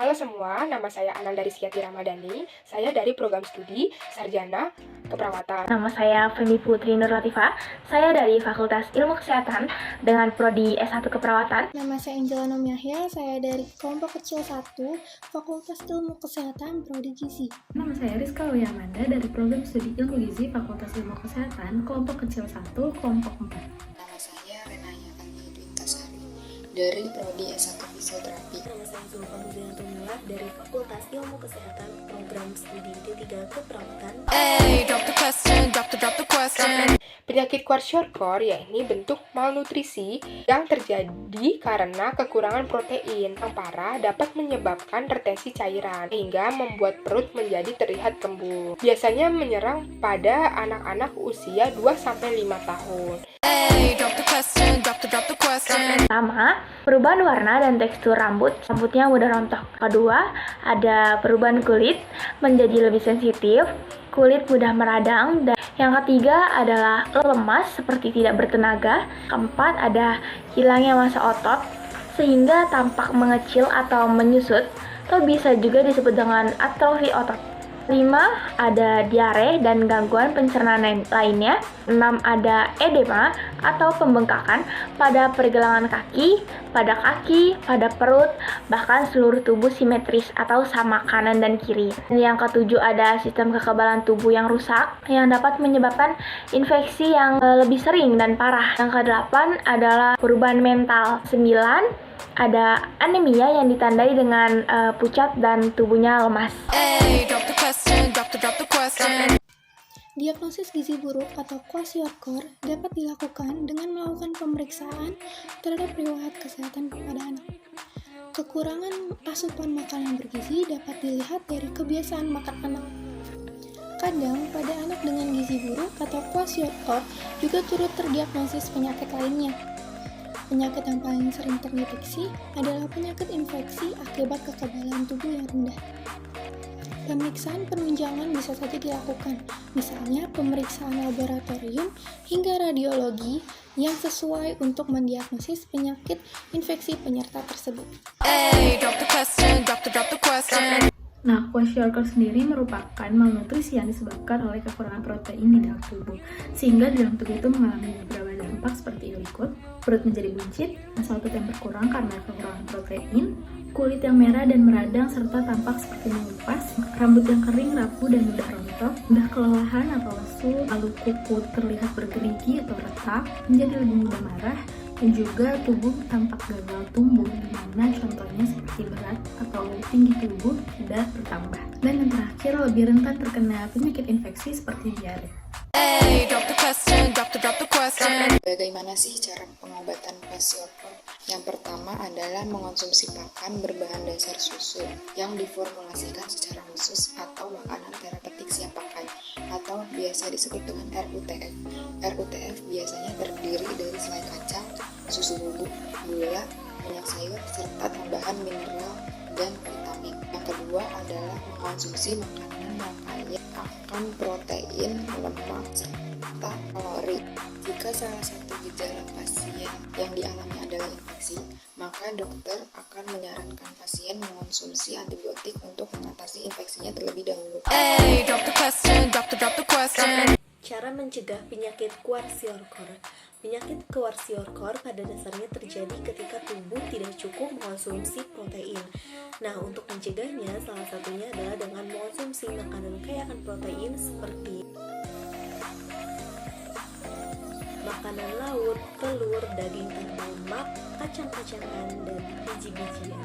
Halo semua, nama saya Ananda Rizkyati Ramadhani. Saya dari program studi Sarjana Keperawatan. Nama saya Femi Putri Nur Latifah. Saya dari Fakultas Ilmu Kesehatan dengan Prodi S1 Keperawatan. Nama saya Angela Nomiahya, saya dari kelompok kecil 1, Fakultas Ilmu Kesehatan Prodi Gizi. Nama saya Rizka Wiyamanda dari program studi Ilmu Gizi Fakultas Ilmu Kesehatan, kelompok kecil 1, kelompok 4. Nama saya Renaya Ani Dwintasari dari Prodi S1 Fisioterapi. Nama saya Zulfa Huzaina Tumilah dari Fakultas Ilmu Kesehatan, program studi D3 Keperawatan. Penyakit kwashiorkor yakni bentuk malnutrisi yang terjadi karena kekurangan protein yang parah dapat menyebabkan retensi cairan sehingga membuat perut menjadi terlihat kembung. Biasanya menyerang pada anak-anak usia 2-5 tahun. Pertama, perubahan warna dan tekstur rambut. Rambutnya mudah rontok. Kedua, ada perubahan kulit menjadi lebih sensitif, kulit mudah meradang. Dan yang ketiga adalah lemas seperti tidak bertenaga. Keempat, ada hilangnya massa otot sehingga tampak mengecil atau menyusut, atau bisa juga disebut dengan atrofi otot. 5. Ada diare dan gangguan pencernaan lainnya. 6. Ada edema atau pembengkakan pada pergelangan kaki, pada perut, bahkan seluruh tubuh simetris atau sama kanan dan kiri. Dan yang ketujuh, ada sistem kekebalan tubuh yang rusak yang dapat menyebabkan infeksi yang lebih sering dan parah. Yang kedelapan adalah perubahan mental. 9. Ada anemia yang ditandai dengan pucat dan tubuhnya lemas. Diagnosis gizi buruk atau kwashiorkor dapat dilakukan dengan melakukan pemeriksaan terhadap riwayat kesehatan pada anak. Kekurangan asupan makanan bergizi dapat dilihat dari kebiasaan makan anak. Kadang pada anak dengan gizi buruk atau kwashiorkor juga turut terdiagnosis penyakit lainnya. Penyakit yang paling sering terdeteksi adalah penyakit infeksi akibat kekebalan tubuh yang rendah. Pemeriksaan penunjangan bisa saja dilakukan, misalnya pemeriksaan laboratorium hingga radiologi yang sesuai untuk mendiagnosis penyakit infeksi penyerta tersebut. Nah, kwashiorkor sendiri merupakan malnutrisi yang disebabkan oleh kekurangan protein di dalam tubuh, sehingga di dalam tubuh itu mengalami beberapa dampak seperti berikut: perut menjadi buncit, massa otot yang berkurang karena kekurangan protein, kulit yang merah dan meradang serta tampak seperti mengelupas, rambut yang kering, rapuh dan mudah rontok, mudah kelelahan atau lesu, lalu kuku terlihat bergerigi atau retak, menjadi lebih mudah marah, dan juga tubuh tampak gagal tumbuh, di mana contohnya seperti berat atau tinggi tubuh tidak bertambah. Dan yang terakhir, lebih rentan terkena penyakit infeksi seperti diare. Bagaimana sih cara pengobatan kwashiorkor? Yang pertama adalah mengonsumsi pakan berbahan dasar susu yang diformulasikan secara khusus atau makanan terapeutik siap pakai atau biasa disebut dengan RUTF. RUTF biasanya terdiri dari selai kacang, susu bubuk, gula, minyak sayur, serta tambahan mineral dan vitamin. Yang kedua adalah mengonsumsi makanan yang kaya akan protein, lemak, serta kalori. Jika salah satu gejala pasien yang dialami adalah infeksi, maka dokter akan menyarankan pasien mengonsumsi antibiotik untuk mengatasi infeksinya terlebih dahulu. Cara mencegah penyakit kwashiorkor. Penyakit kwashiorkor pada dasarnya terjadi ketika tubuh tidak cukup mengonsumsi protein. Nah, untuk mencegahnya salah satunya adalah dengan mengonsumsi makanan kaya akan protein seperti makanan laut, telur, daging tanpa lemak, kacang-kacangan, dan biji-bijian.